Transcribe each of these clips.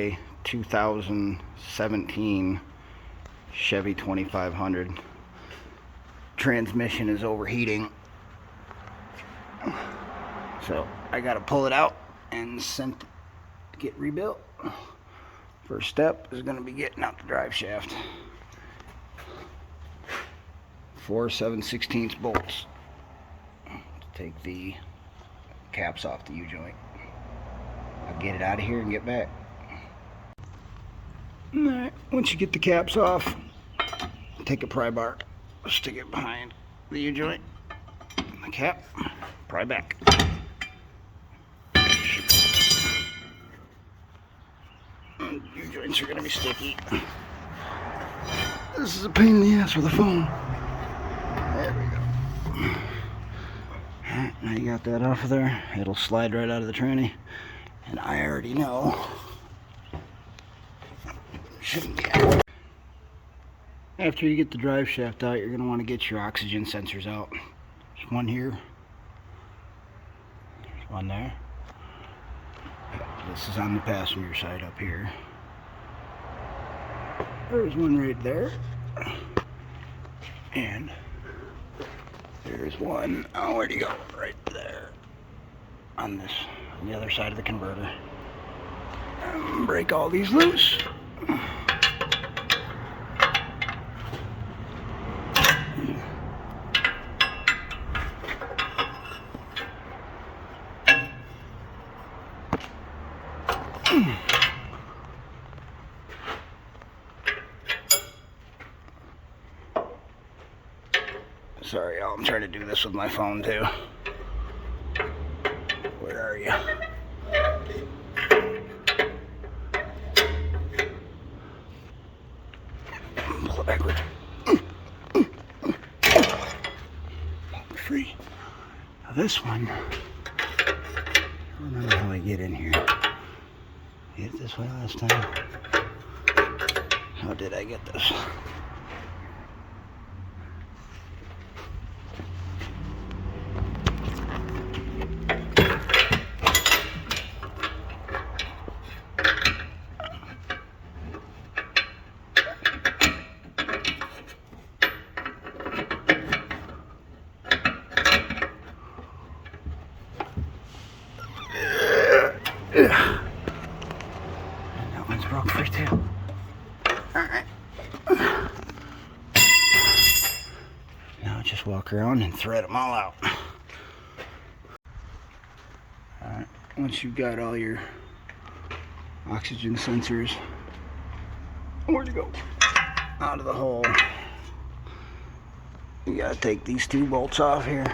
A 2017 Chevy 2500. Transmission is overheating, so I gotta pull it out and send it to get rebuilt. First step is gonna be getting out the drive shaft. 4 7/16 bolts to take the caps off the U-joint. I'll get it out of here and get back. Alright, once you get the caps off, take a pry bar, stick it behind the U-joint, the cap, pry back. U-joints are going to be sticky. This is a pain in the ass with a phone. There we go. Alright, now you got that off of there. It'll slide right out of the tranny. And I already know. Shouldn't be out. After you get the drive shaft out, you're going to want to get your oxygen sensors out. There's one here. There's one there. This is on the passenger side up here. There's one right there. And there's one, oh, where'd he go? Right there. On this, on the other side of the converter. Break all these loose. Sorry, y'all, I'm trying to do this with my phone too. Where are you? Pull it backwards. Free. Now this one, I don't remember how I get in here. Get it this way last time. How did I get this? And that one's broke free too. Alright. Now just walk around and thread them all out. Alright, once you've got all your oxygen sensors, where'd you go? Out of the hole. You gotta take these two bolts off here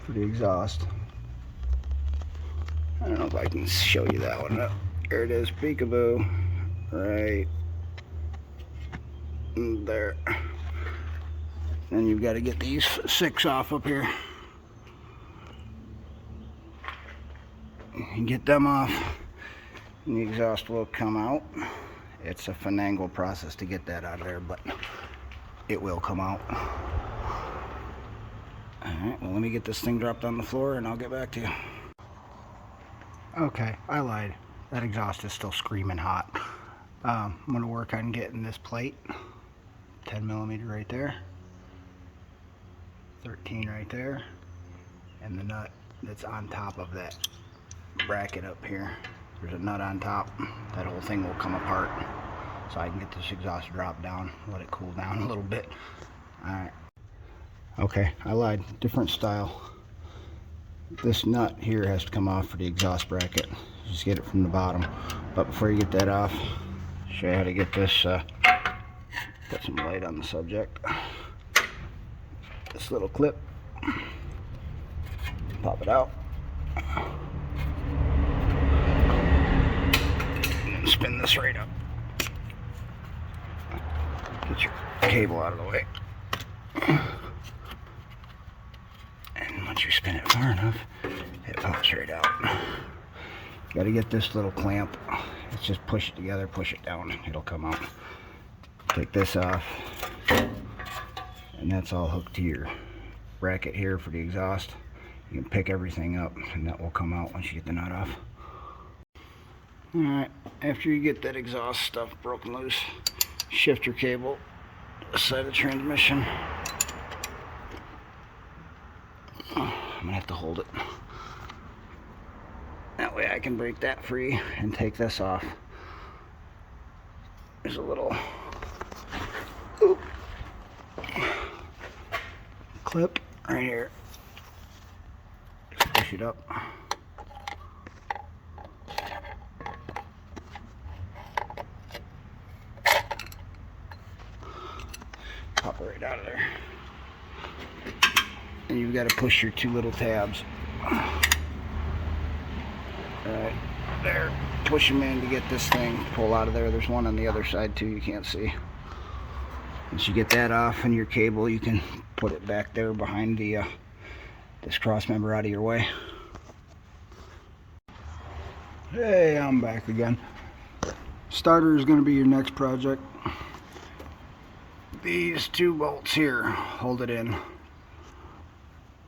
for the exhaust. I don't know if I can show you that one. There it is, peekaboo, right there. Then you've got to get these 6 off up here. You get them off, and the exhaust will come out. It's a finagle process to get that out of there, but it will come out. Alright, well, let me get this thing dropped on the floor and I'll get back to you. Okay, I lied. That exhaust is still screaming hot. I'm going to work on getting this plate, 10 millimeter right there, 13 right there, and the nut that's on top of that bracket up here. There's a nut on top. That whole thing will come apart, so I can get this exhaust dropped down, let it cool down a little bit. Alright. Okay, I lied. Different style. This nut here has to come off for the exhaust bracket. Just get it from the bottom. But before you get that off, I'll show you how to get this, put some light on the subject. This little clip, pop it out, and then spin this right up. Get your cable out of the way. Once you spin it far enough, it pops right out. You gotta get this little clamp. It's just push it together, push it down, it'll come out. Take this off, and that's all hooked to your bracket here for the exhaust. You can pick everything up, and that will come out once you get the nut off. Alright, after you get that exhaust stuff broken loose, shifter cable, side of the transmission. I'm gonna have to hold it. That way I can break that free and take this off. There's a little clip right here. Just push it up. Pop it right out of there. And you've got to push your two little tabs. Alright, there. Push them in to get this thing pull out of there. There's one on the other side too, you can't see. Once you get that off and your cable, you can put it back there behind the this cross member out of your way. Hey, I'm back again. Starter is going to be your next project. These two bolts here hold it in.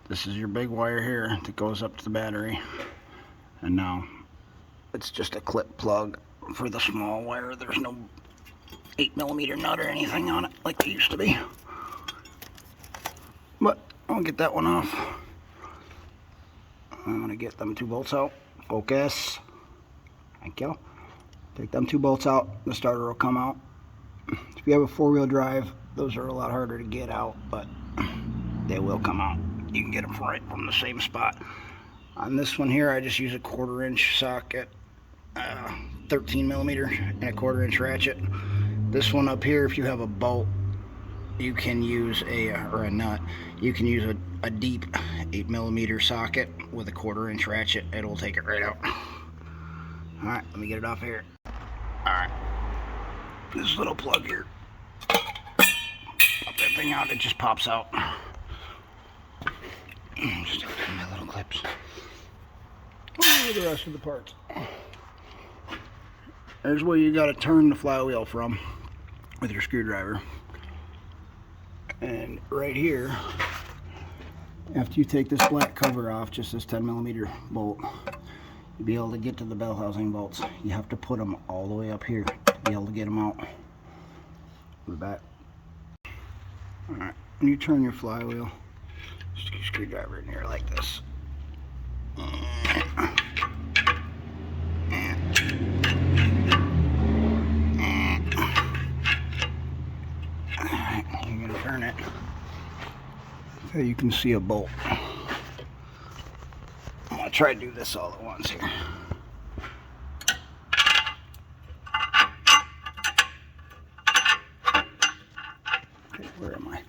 This is your big wire here that goes up to the battery, and now it's just a clip plug for the small wire. There's no 8mm nut or anything on it like there used to be. But I'll get that one off. I'm gonna get them two bolts out. Focus. Thank you. Take them two bolts out. The starter will come out. If you have a four-wheel drive, those are a lot harder to get out, but they will come out. You can get them right from the same spot. On this one here, I just use a 1/4-inch socket, 13mm and a 1/4-inch ratchet. This one up here, if you have a bolt, you can use or a nut. You can use a deep 8mm socket with a 1/4-inch ratchet. It'll take it right out. All right, let me get it off here. All right, this little plug here. Pop that thing out. It just pops out. Just my little clips. The rest of the parts. There's where you got to turn the flywheel from with your screwdriver. And right here, after you take this black cover off, just this 10mm bolt, you'll be able to get to the bell housing bolts. You have to put them all the way up here to be able to get them out. The back. Alright, when you turn your flywheel, stick your screwdriver in here like this. Alright, you're gonna turn it so you can see a bolt. I'm gonna try to do this all at once here. Okay, where am I?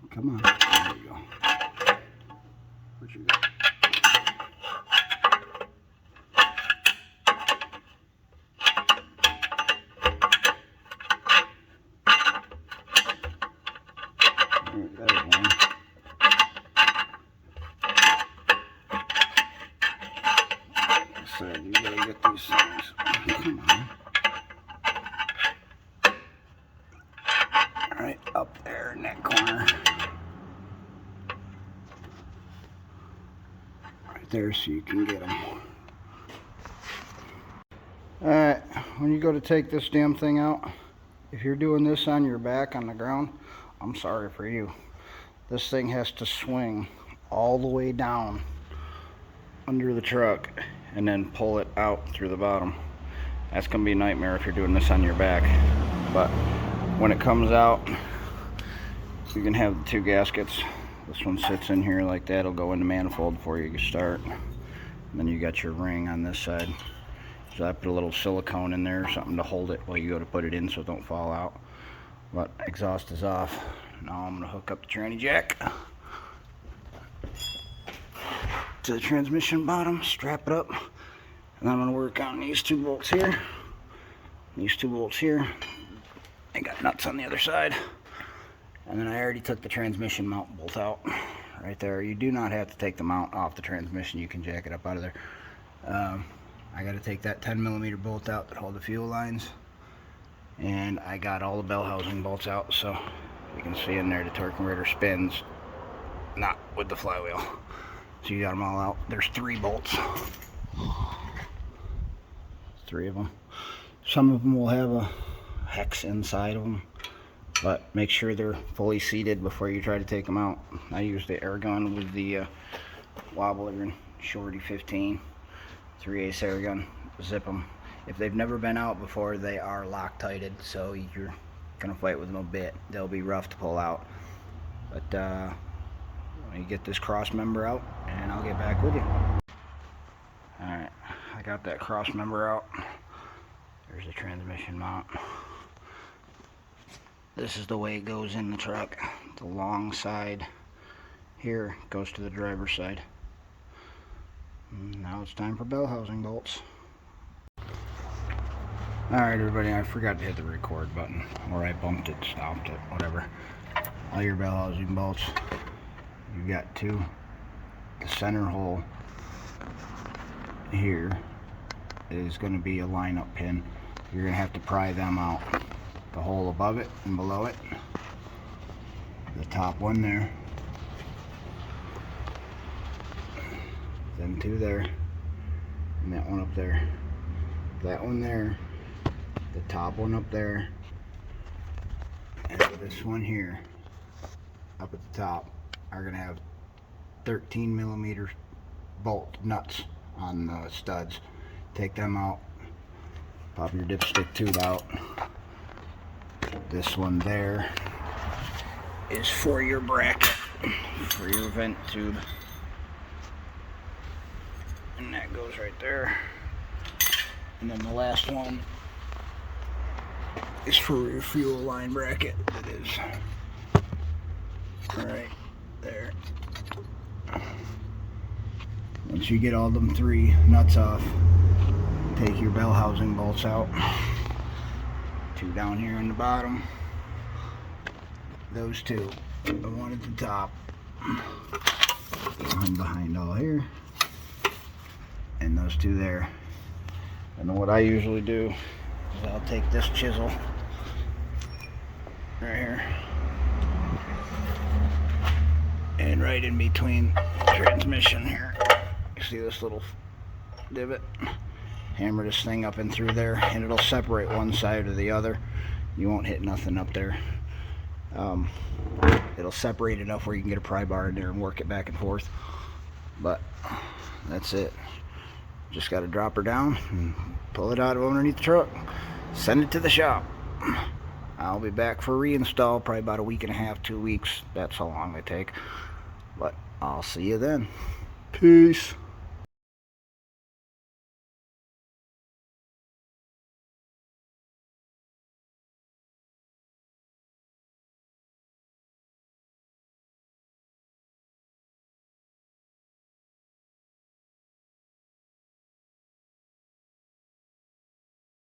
Come on, there you go. Where'd you go? There's one. So you gotta get these things. Come on. Alright, up there in that corner. Right there so you can get them. Alright, when you go to take this damn thing out, if you're doing this on your back on the ground, I'm sorry for you. This thing has to swing all the way down under the truck and then pull it out through the bottom. That's gonna be a nightmare if you're doing this on your back. But when it comes out, you can have the two gaskets. This one sits in here like that. It'll go in the manifold before you start. And then you got your ring on this side. So I put a little silicone in there or something to hold it while you go to put it in so it don't fall out. But exhaust is off. Now I'm going to hook up the tranny jack to the transmission bottom, strap it up, and I'm going to work on these two bolts here. These two bolts here. I got nuts on the other side. And then I already took the transmission mount bolt out right there. You do not have to take the mount off the transmission. You can jack it up out of there. I got to take that 10mm bolt out that hold the fuel lines. And I got all the bell housing bolts out, so you can see in there the torque converter spins, not with the flywheel. So you got them all out. There's 3 bolts. 3 of them. Some of them will have a hex inside of them, but make sure they're fully seated before you try to take them out. I use the air gun with the wobbler and Shorty 15, 3/8 air gun. Zip them. If they've never been out before, they are Loctited, so you're gonna fight with them a bit. They'll be rough to pull out. But let me get this cross member out, and I'll get back with you. All right, I got that cross member out. There's the transmission mount. This is the way it goes in the truck. The long side here goes to the driver's side. Now it's time for bell housing bolts. Alright everybody, I forgot to hit the record button, or I bumped it, stopped it, whatever. All your bell housing bolts, you've got 2. The center hole here is going to be a line-up pin. You're going to have to pry them out. The hole above it and below it. The top one there. Them 2 there. And that one up there. That one there. The top one up there. And this one here. Up at the top. Are going to have 13mm bolt nuts on the studs. Take them out. Pop your dipstick tube out. This one there is for your bracket, for your vent tube. And that goes right there. And then the last one is for your fuel line bracket. It is right there. Once you get all them 3 nuts off, take your bell housing bolts out. 2 down here on the bottom. Those 2. The one at the top. One behind all here. And those 2 there. And then what I usually do is I'll take this chisel right here, and right in between the transmission here, you see this little divot? Hammer this thing up and through there, and it'll separate one side or the other. You won't hit nothing up there. It'll separate enough where you can get a pry bar in there and work it back and forth. But that's it. Just got to drop her down and pull it out of underneath the truck. Send it to the shop. I'll be back for reinstall probably about a week and a half, 2 weeks. That's how long they take. But I'll see you then. Peace.